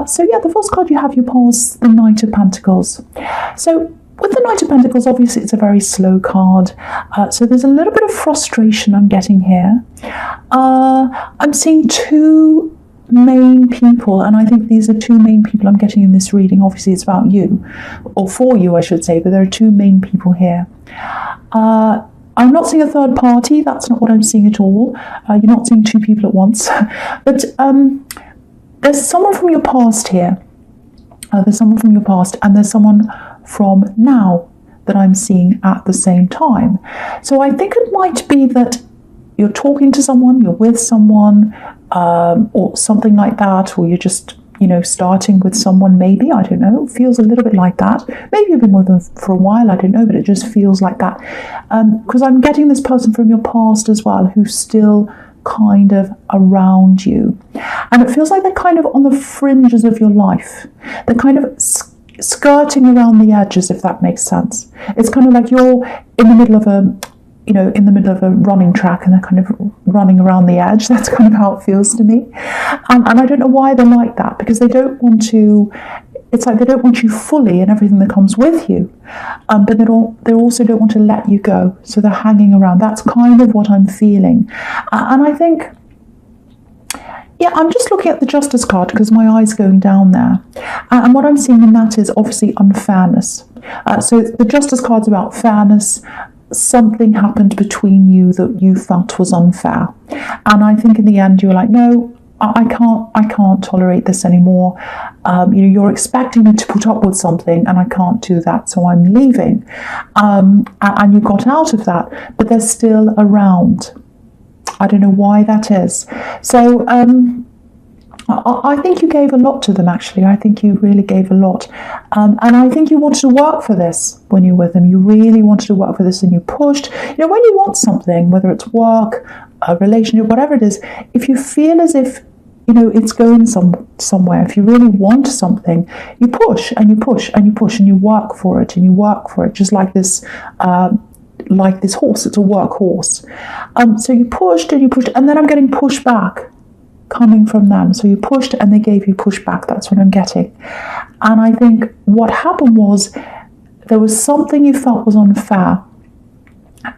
So yeah, the first card you have, you pause the Knight of Pentacles. So with the Knight of Pentacles, obviously it's a very slow card. So there's a little bit of frustration I'm getting here. I'm seeing two main people, and I think these are two main people I'm getting in this reading. Obviously it's about you, or for you I should say, but there are two main people here. I'm not seeing a third party. That's not what I'm seeing at all. You're not seeing two people at once. But there's someone from your past here. There's someone from your past, and there's someone from now that I'm seeing at the same time. So I think it might be that you're talking to someone, you're with someone, or something like that, or you're just, starting with someone, maybe, I don't know. It feels a little bit like that. Maybe you've been with them for a while, I don't know, but it just feels like that. Because I'm getting this person from your past as well, who's still kind of around you. And it feels like they're kind of on the fringes of your life. They're kind of skirting around the edges, if that makes sense. It's kind of like you're in the middle of a running track, and they're kind of running around the edge. That's kind of how it feels to me. And I don't know why they're like that, because they don't want to, it's like they don't want you fully and everything that comes with you, but they also don't want to let you go. So they're hanging around. That's kind of what I'm feeling. And I think, yeah, I'm just looking at the Justice card because my eye's going down there. And what I'm seeing in that is obviously unfairness. So the Justice card's about fairness. Something happened between you that you felt was unfair. And I think in the end you were like, no, I can't tolerate this anymore. You're expecting me to put up with something and I can't do that, so I'm leaving. And you got out of that, but they're still around. I don't know why that is. So I think you gave a lot to them, actually. I think you really gave a lot. And I think you wanted to work for this when you were with them. You really wanted to work for this, and you pushed. When you want something, whether it's work, a relationship, whatever it is, if you feel as if, it's going somewhere, if you really want something, you push and you push and you push and you work for it and you work for it, just like this horse. It's a workhorse. So you pushed and you pushed, and then I'm getting pushback coming from them. So you pushed and they gave you pushback. That's what I'm getting. And I think what happened was there was something you felt was unfair,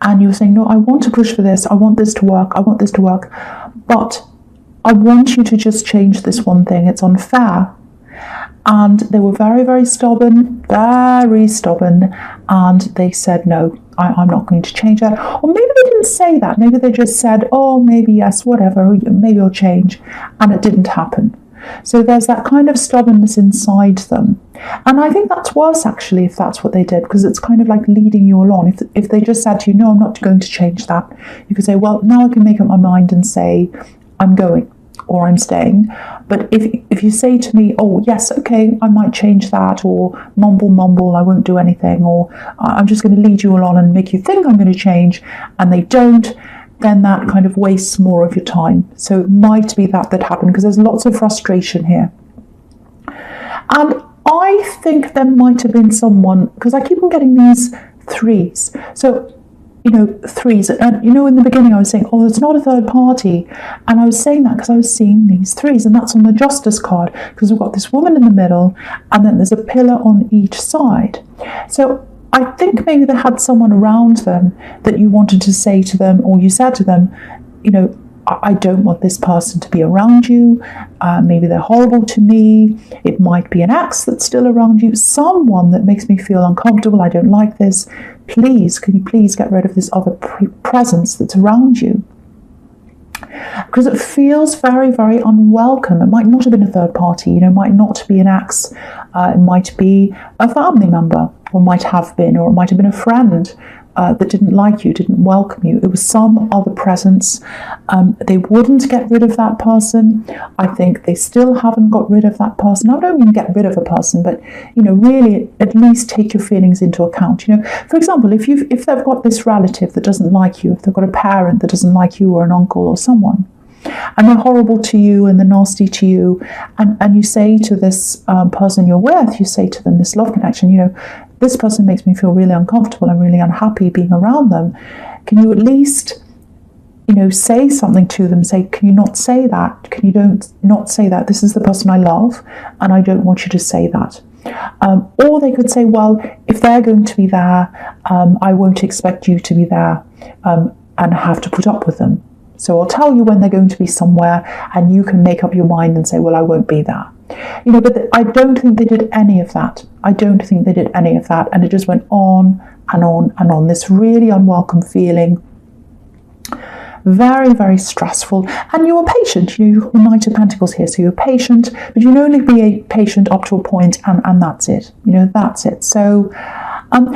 and you were saying, no, I want to push for this. I want this to work. I want this to work. But I want you to just change this one thing. It's unfair. And they were very, very stubborn, and they said, no, I'm not going to change that. Or maybe they didn't say that. Maybe they just said, oh, maybe yes, whatever, maybe I'll change. And it didn't happen. So there's that kind of stubbornness inside them. And I think that's worse, actually, if that's what they did, because it's kind of like leading you along. If they just said to you, no, I'm not going to change that, you could say, well, now I can make up my mind and say, I'm going, or I'm staying. But if you say to me, oh yes, okay, I might change that, or mumble, I won't do anything, or I'm just going to lead you along and make you think I'm going to change, and they don't, then that kind of wastes more of your time. So it might be that happened, because there's lots of frustration here. And I think there might have been someone, because I keep on getting these threes. So threes. And in the beginning I was saying, oh, it's not a third party. And I was saying that because I was seeing these threes, and that's on the Justice card, because we've got this woman in the middle, and then there's a pillar on each side. So I think maybe they had someone around them that you wanted to say to them, or you said to them, I don't want this person to be around you. Maybe they're horrible to me. It might be an ex that's still around you. Someone that makes me feel uncomfortable. I don't like this. Please, can you please get rid of this other presence that's around you? Because it feels very, very unwelcome. It might not have been a third party. It might not be an ex. It might be a family member, or might have been, or it might have been a friend that didn't like you, didn't welcome you. It was some other presence. They wouldn't get rid of that person. I think they still haven't got rid of that person. I don't mean get rid of a person, but really at least take your feelings into account. For example, if they've got this relative that doesn't like you, if they've got a parent that doesn't like you, or an uncle or someone, and they're horrible to you and they're nasty to you, and you say to this person you're with, you say to them, this love connection, this person makes me feel really uncomfortable and really unhappy being around them. Can you at least say something to them, say, can you not say that? Can you not say that? This is the person I love, and I don't want you to say that. Or they could say, well, if they're going to be there, I won't expect you to be there and have to put up with them. So I'll tell you when they're going to be somewhere, and you can make up your mind and say, well, I won't be there. But I don't think they did any of that. I don't think they did any of that. And it just went on and on and on. This really unwelcome feeling. Very, very stressful. And you were patient. You have the Knight of Pentacles here, so you're patient, but you can only be a patient up to a point, and that's it. That's it. So, and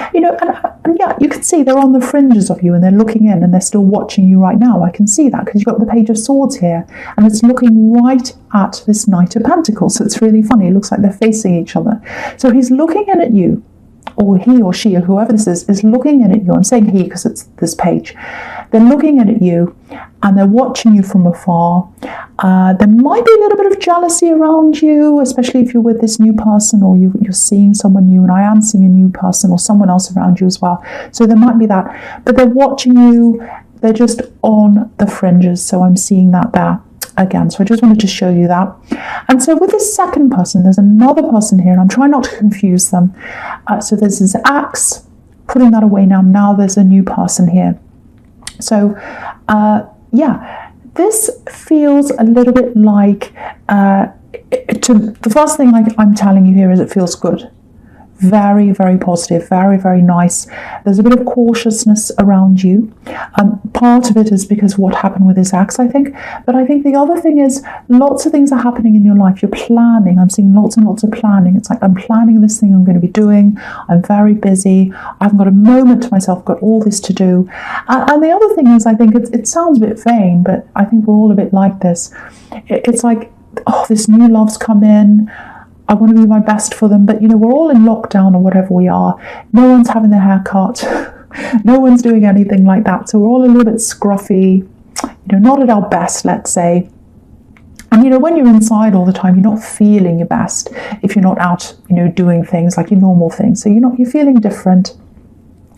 yeah, you can see they're on the fringes of you, and they're looking in, and they're still watching you right now. I can see that because you've got the Page of Swords here, and it's looking right at this Knight of Pentacles. So it's really funny. It looks like they're facing each other. So he's looking in at you, or he or she or whoever this is looking in at you. I'm saying he because it's this page. They're looking in at you, and they're watching you from afar. There might be a little bit of jealousy around you, especially if you're with this new person, or you're seeing someone new, and I am seeing a new person or someone else around you as well. So there might be that. But they're watching you. They're just on the fringes. So I'm seeing that there again. So I just wanted to show you that. And so with this second person, there's another person here, and I'm trying not to confuse them. So there's this axe, putting that away now. Now there's a new person here. So, yeah, this feels a little bit like, the first thing I'm telling you here is it feels good. Very, very positive, very, very nice. There's a bit of cautiousness around you. Part of it is because what happened with this axe, I think. But I think the other thing is lots of things are happening in your life. You're planning. I'm seeing lots and lots of planning. It's like I'm planning this thing I'm going to be doing. I'm very busy. I've got a moment to myself. I've got all this to do. And the other thing is, I think it sounds a bit vain, but I think we're all a bit like this. It's like, oh, this new love's come in. I want to be my best for them, but we're all in lockdown or whatever we are. No one's having their hair cut. No one's doing anything like that. So we're all a little bit scruffy, not at our best, let's say. And when you're inside all the time, you're not feeling your best if you're not out, doing things like your normal things. So you're feeling different.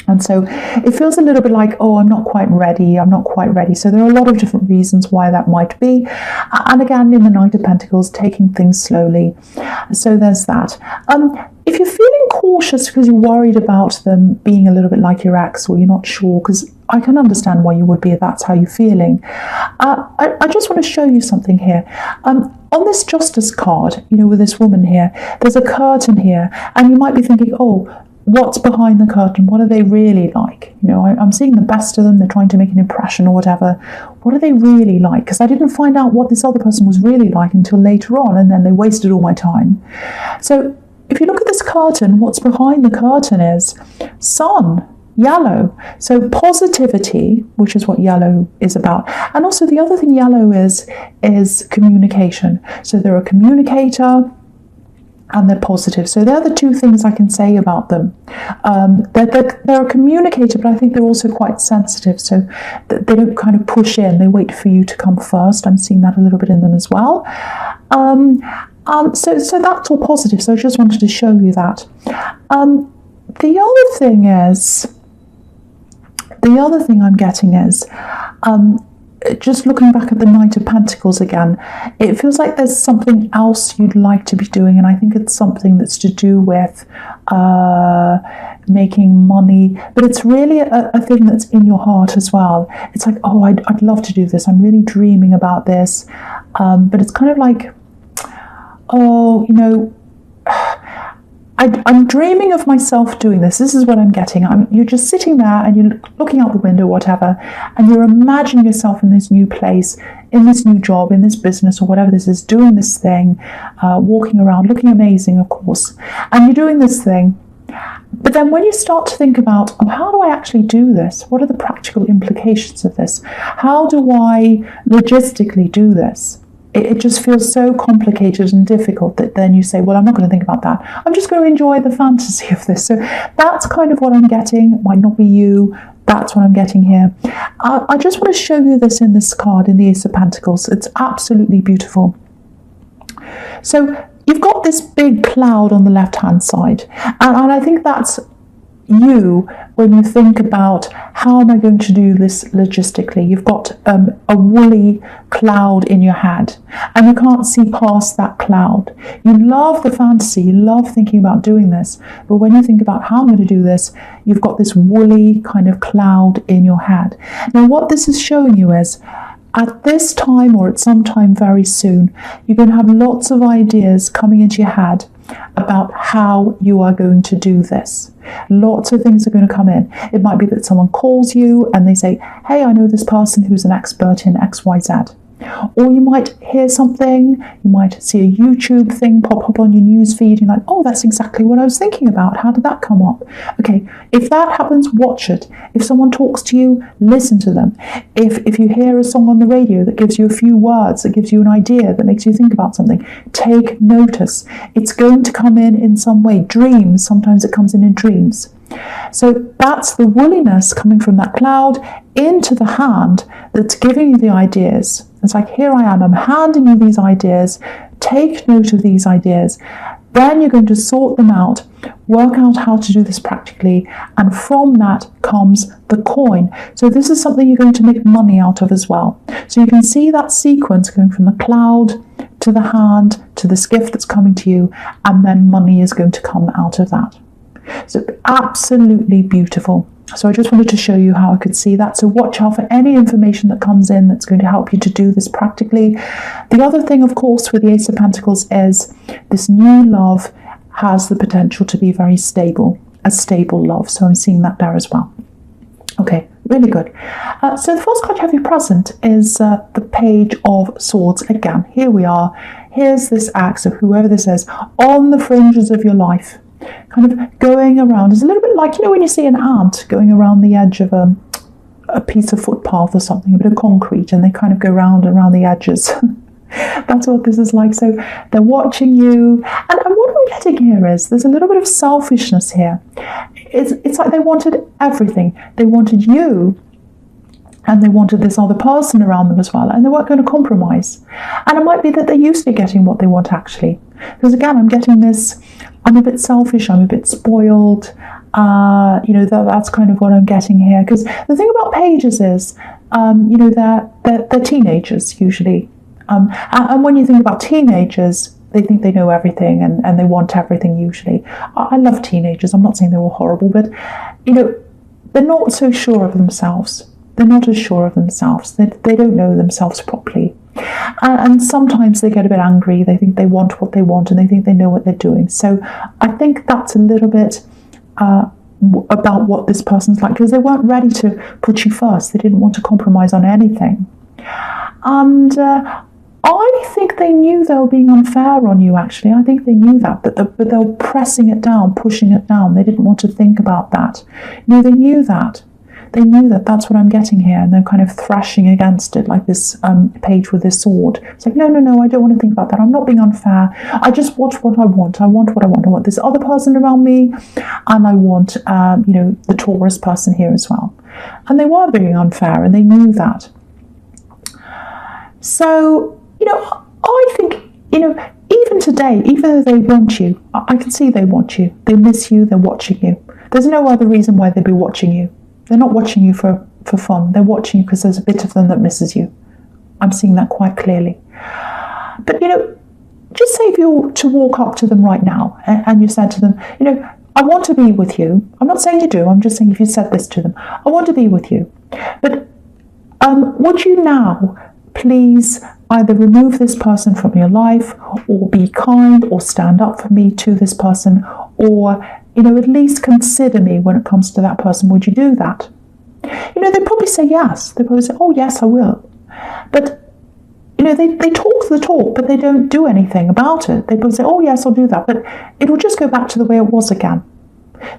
And so it feels a little bit like, oh, I'm not quite ready. So there are a lot of different reasons why that might be. And again, in the Knight of Pentacles, taking things slowly. So there's that. If you're feeling cautious because you're worried about them being a little bit like your ex, or you're not sure, because I can understand why you would be if that's how you're feeling. I just want to show you something here. On this Justice card, with this woman here, there's a curtain here, and you might be thinking, oh, what's behind the curtain? What are they really like? I'm seeing the best of them. They're trying to make an impression or whatever. What are they really like? Because I didn't find out what this other person was really like until later on, and then they wasted all my time. So if you look at this curtain, what's behind the curtain is sun, yellow. So positivity, which is what yellow is about. And also the other thing yellow is communication. So they're a communicator, and they're positive. So they're the two things I can say about them. They're a communicator, but I think they're also quite sensitive. So they don't kind of push in. They wait for you to come first. I'm seeing that a little bit in them as well. So that's all positive. So I just wanted to show you that. The other thing I'm getting is, just looking back at the Knight of Pentacles again, it feels like there's something else you'd like to be doing, and I think it's something that's to do with making money, but it's really a thing that's in your heart as well. It's like, oh, I'd love to do this. I'm really dreaming about this, but it's kind of like, oh, I'm dreaming of myself doing this. This is what I'm getting. You're just sitting there and you're looking out the window, whatever, and you're imagining yourself in this new place, in this new job, in this business, or whatever this is, doing this thing, walking around, looking amazing, of course, and you're doing this thing. But then when you start to think about, oh, how do I actually do this? What are the practical implications of this? How do I logistically do this? It just feels so complicated and difficult that then you say, well, I'm not going to think about that. I'm just going to enjoy the fantasy of this. So that's kind of what I'm getting. It might not be you. That's what I'm getting here. I just want to show you this in this card, in the Ace of Pentacles. It's absolutely beautiful. So you've got this big cloud on the left-hand side. And I think that's you when you think about how am I going to do this logistically. You've got a woolly cloud in your head and you can't see past that cloud. You love the fantasy, you love thinking about doing this, but when you think about how I'm going to do this, you've got this woolly kind of cloud in your head. Now what this is showing you is at this time or at some time very soon, you're going to have lots of ideas coming into your head about how you are going to do this. Lots of things are going to come in. It might be that someone calls you and they say, hey, I know this person who's an expert in XYZ. Or you might hear something, you might see a YouTube thing pop up on your news feed, and you're like, oh, that's exactly what I was thinking about. How did that come up? Okay, if that happens, watch it. If someone talks to you, listen to them. If you hear a song on the radio that gives you a few words, that gives you an idea, that makes you think about something, take notice. It's going to come in some way. Dreams, sometimes it comes in dreams. So that's the woolliness coming from that cloud into the hand that's giving you the ideas. It's like, here I am, I'm handing you these ideas, take note of these ideas. Then you're going to sort them out, work out how to do this practically, and from that comes the coin. So this is something you're going to make money out of as well. So you can see that sequence going from the cloud to the hand to this gift that's coming to you, and then money is going to come out of that. So absolutely beautiful. So I just wanted to show you how I could see that. So watch out for any information that comes in that's going to help you to do this practically. The other thing, of course, with the Ace of Pentacles is this new love has the potential to be very stable, a stable love. So I'm seeing that there as well. Okay, really good. So the first card you have your present is the Page of Swords. Again, here we are. Here's this axe of whoever this is on the fringes of your life. Kind of going around. It's a little bit like, you know, when you see an ant going around the edge of a piece of footpath or something, a bit of concrete, and they kind of go round and around the edges. That's what this is like. So they're watching you. And what I'm getting here is there's a little bit of selfishness here. It's like they wanted everything. They wanted you, and they wanted this other person around them as well, and they weren't going to compromise. And it might be that they're used to getting what they want, actually. Because again, I'm getting this, I'm a bit selfish, I'm a bit spoiled, you know, that's kind of what I'm getting here. Because the thing about pages is, you know, they're teenagers usually. And when you think about teenagers, they think they know everything and they want everything usually. I love teenagers, I'm not saying they're all horrible, but, you know, they're not so sure of themselves. They're not as sure of themselves. They don't know themselves properly. And sometimes they get a bit angry. They think they want what they want and they think they know what they're doing. So I think that's a little bit about what this person's like, because they weren't ready to put you first. They didn't want to compromise on anything. And I think they knew they were being unfair on you, actually. I think they knew that, but they were pressing it down, pushing it down. They didn't want to think about that. No, they knew that. They knew that. That's what I'm getting here. And they're kind of thrashing against it, like this page with this sword. It's like, no, I don't want to think about that. I'm not being unfair. I just want what I want. I want what I want. I want this other person around me. And I want, you know, the Taurus person here as well. And they were being unfair, and they knew that. So, you know, I think, you know, even today, even though they want you, I can see they want you. They miss you. They're watching you. There's no other reason why they'd be watching you. They're not watching you for fun. They're watching you because there's a bit of them that misses you. I'm seeing that quite clearly. But, you know, just say if you were to walk up to them right now and you said to them, you know, I want to be with you. I'm not saying you do. I'm just saying if you said this to them, I want to be with you. But would you now please either remove this person from your life, or be kind, or stand up for me to this person, or, you know, at least consider me when it comes to that person? Would you do that? You know, they'd probably say yes. They'd probably say, oh, yes, I will. But, you know, they talk the talk, but they don't do anything about it. They'd probably say, oh, yes, I'll do that. But it'll just go back to the way it was again.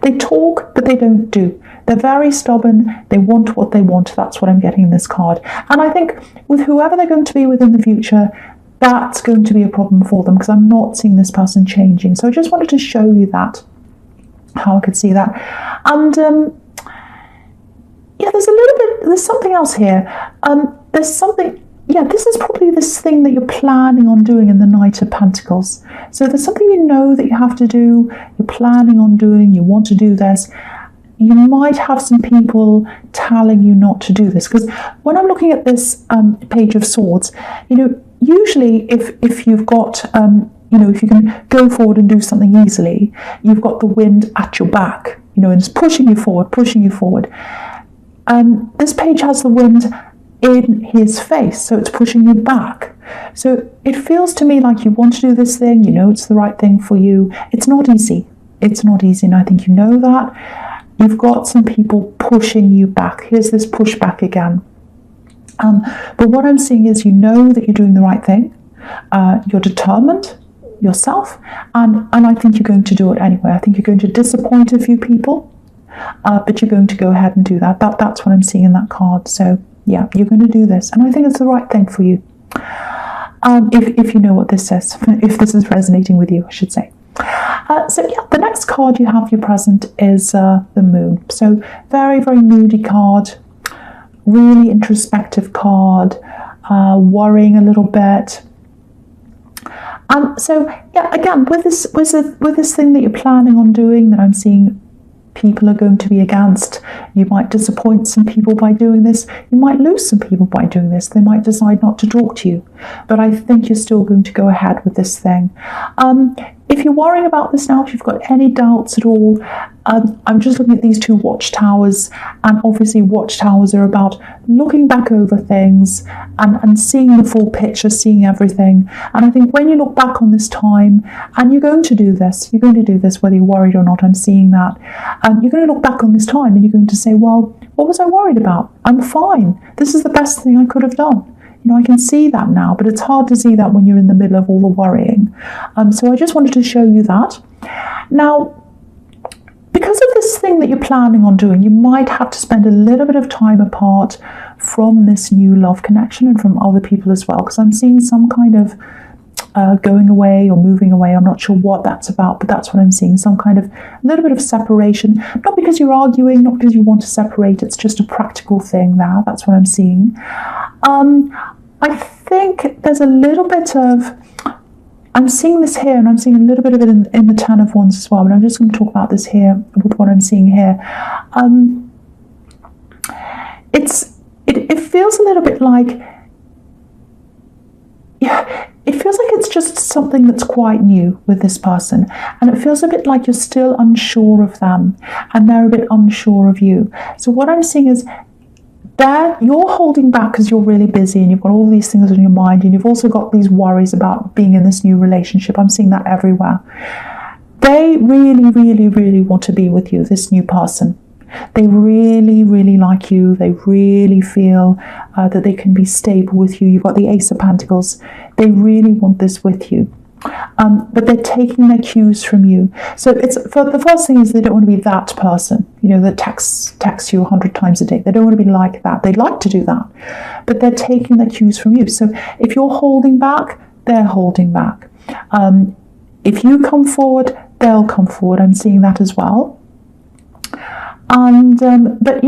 They talk, but they don't do. They're very stubborn. They want what they want. That's what I'm getting in this card. And I think with whoever they're going to be with in the future, that's going to be a problem for them, because I'm not seeing this person changing. So I just wanted to show you that, how I could see that. And yeah, there's something else here. There's something, yeah, this is probably this thing that you're planning on doing in the Knight of Pentacles. So there's something you know that you have to do, you're planning on doing, you want to do this, you might have some people telling you not to do this. Because when I'm looking at this Page of Swords, usually if you've got, if you can go forward and do something easily, you've got the wind at your back, and it's pushing you forward, pushing you forward. This page has the wind in his face, so it's pushing you back. So it feels to me like you want to do this thing, it's the right thing for you. It's not easy. It's not easy, and I think you know that. You've got some people pushing you back. Here's this pushback again. But what I'm seeing is you know that you're doing the right thing. You're determined yourself, and I think you're going to do it anyway. I think you're going to disappoint a few people, but you're going to go ahead and do that. That's what I'm seeing in that card. So yeah, you're going to do this, and I think it's the right thing for you. If you know what this says, if this is resonating with you, I should say. So yeah, the next card you have for your present is the Moon. So very, very moody card, really introspective card, worrying a little bit. So yeah, again, with this thing that you're planning on doing, that I'm seeing people are going to be against. You might disappoint some people by doing this. You might lose some people by doing this. They might decide not to talk to you. But I think you're still going to go ahead with this thing. If you're worrying about this now, if you've got any doubts at all, I'm just looking at these two watchtowers, and obviously watchtowers are about looking back over things and seeing the full picture, seeing everything. And I think when you look back on this time, and you're going to do this whether you're worried or not, I'm seeing that. You're going to look back on this time and you're going to say, well, what was I worried about? I'm fine. This is the best thing I could have done. I can see that now, but it's hard to see that when you're in the middle of all the worrying. So I just wanted to show you that. Now, because of this thing that you're planning on doing, you might have to spend a little bit of time apart from this new love connection and from other people as well, because I'm seeing some kind of going away or moving away. I'm not sure what that's about, but that's what I'm seeing. Some kind of little bit of separation, not because you're arguing, not because you want to separate. It's just a practical thing there. That's what I'm seeing. I think there's a little bit of, I'm seeing this here, and I'm seeing a little bit of it in the Ten of Wands as well, but I'm just going to talk about this here with what I'm seeing here. It feels a little bit like, yeah, it feels like it's just something that's quite new with this person, and it feels a bit like you're still unsure of them and they're a bit unsure of you. So what I'm seeing is that you're holding back because you're really busy and you've got all these things on your mind, and you've also got these worries about being in this new relationship. I'm seeing that everywhere. They really, really, really want to be with you, this new person. They really, really like you. They really feel that they can be stable with you. You've got the Ace of Pentacles. They really want this with you. But they're taking their cues from you. So it's, for the first thing is, they don't want to be that person, that texts you 100 times a day. They don't want to be like that. They'd like to do that, but they're taking their cues from you. So if you're holding back, they're holding back. If you come forward, they'll come forward. I'm seeing that as well. And but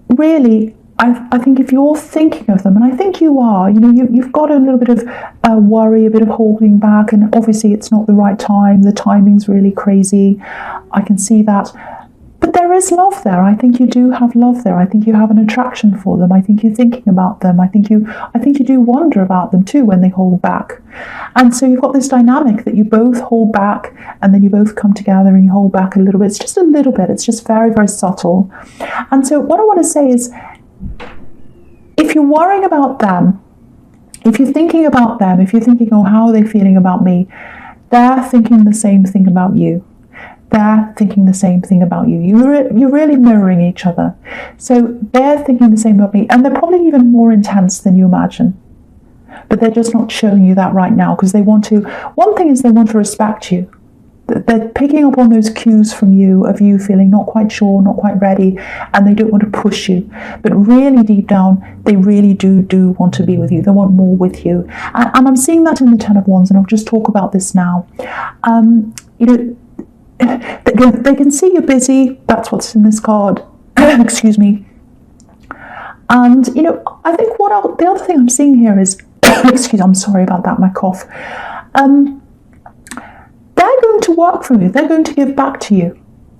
really, I think if you're thinking of them, and I think you are, you've got a little bit of worry, a bit of holding back, and obviously it's not the right time. The timing's really crazy. I can see that. But there is love there. I think you do have love there. I think you have an attraction for them. I think you're thinking about them. I think you do wonder about them too when they hold back. And so you've got this dynamic that you both hold back, and then you both come together and you hold back a little bit. It's just a little bit. It's just very, very subtle. And so what I want to say is, if you're worrying about them, if you're thinking about them, if you're thinking, oh, how are they feeling about me? They're thinking the same thing about you. They're thinking the same thing about you. You're really mirroring each other. So they're thinking the same about me, and they're probably even more intense than you imagine. But they're just not showing you that right now because they want to. One thing is, they want to respect you. They're picking up on those cues from you, of you feeling not quite sure, not quite ready, and they don't want to push you. But really deep down, they really do want to be with you. They want more with you. And I'm seeing that in the Ten of Wands, and I'll just talk about this now. They can see you're busy. That's what's in this card. Excuse me. And I think the other thing I'm seeing here is, I'm sorry about that, my cough. They're going to work from you. They're going to give back to you.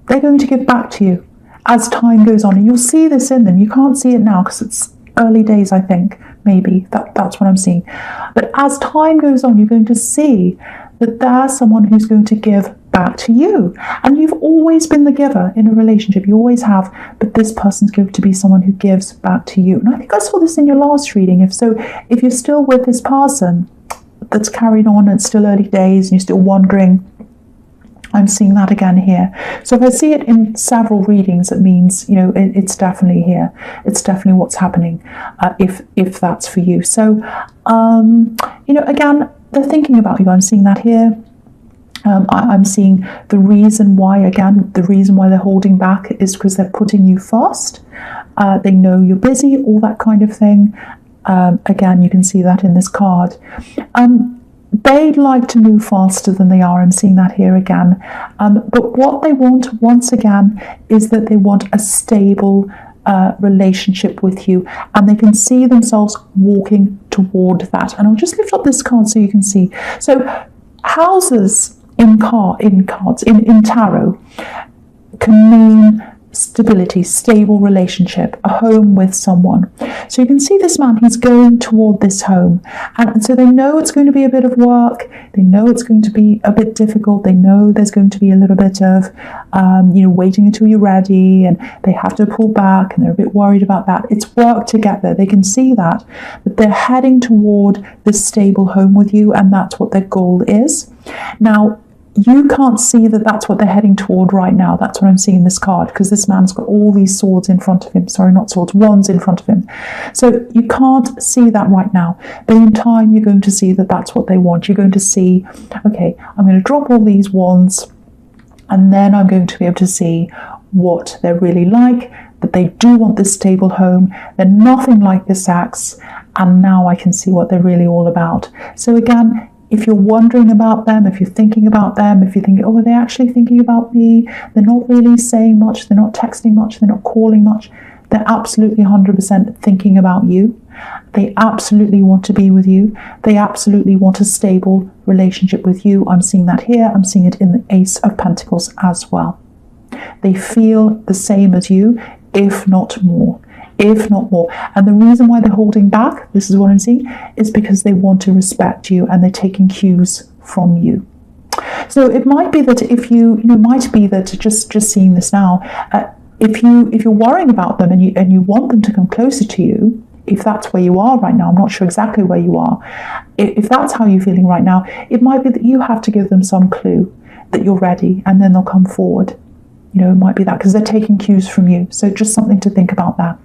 They're going to give back to you. as time goes on, and you'll see this in them. You can't see it now because it's early days, I think, maybe. That's what I'm seeing. But as time goes on, you're going to see that there's someone who's going to give back to you. And you've always been the giver in a relationship. You always have. But this person's going to be someone who gives back to you. And I think I saw this in your last reading. If you're still with this person that's carried on, and it's still early days, and you're still wondering, I'm seeing that again here. So if I see it in several readings, it means, it's definitely here. It's definitely what's happening, if that's for you. So, again, they're thinking about you. I'm seeing that here. I'm seeing the reason why they're holding back is because they're putting you first. They know you're busy, all that kind of thing. Again, you can see that in this card. They'd like to move faster than they are. I'm seeing that here again. But what they want, once again, is that they want a stable relationship with you, and they can see themselves walking toward that. And I'll just lift up this card so you can see. So houses in tarot can mean stability, stable relationship, a home with someone. So you can see this man, he's going toward this home. And so they know it's going to be a bit of work. They know it's going to be a bit difficult. They know there's going to be a little bit of, waiting until you're ready, and they have to pull back, and they're a bit worried about that. It's work to get there. They can see that, but they're heading toward this stable home with you, and that's what their goal is. Now, you can't see that that's what they're heading toward right now. That's what I'm seeing in this card, because this man's got all these swords in front of him. Sorry, not swords, wands in front of him. So you can't see that right now. But in time, you're going to see that that's what they want. You're going to see, okay, I'm going to drop all these wands, and then I'm going to be able to see what they're really like, that they do want this stable home. They're nothing like this axe. And now I can see what they're really all about. So again, if you're wondering about them, if you're thinking about them, if you're thinking, oh, are they actually thinking about me? They're not really saying much. They're not texting much. They're not calling much. They're absolutely 100% thinking about you. They absolutely want to be with you. They absolutely want a stable relationship with you. I'm seeing that here. I'm seeing it in the Ace of Pentacles as well. They feel the same as you, if not more. If not more. And the reason why they're holding back, this is what I'm seeing, is because they want to respect you, and they're taking cues from you. So it might be that just seeing this now, if you're worrying about them and you want them to come closer to you, if that's where you are right now, I'm not sure exactly where you are. If that's how you're feeling right now, it might be that you have to give them some clue that you're ready, and then they'll come forward. It might be that, because they're taking cues from you. So just something to think about that.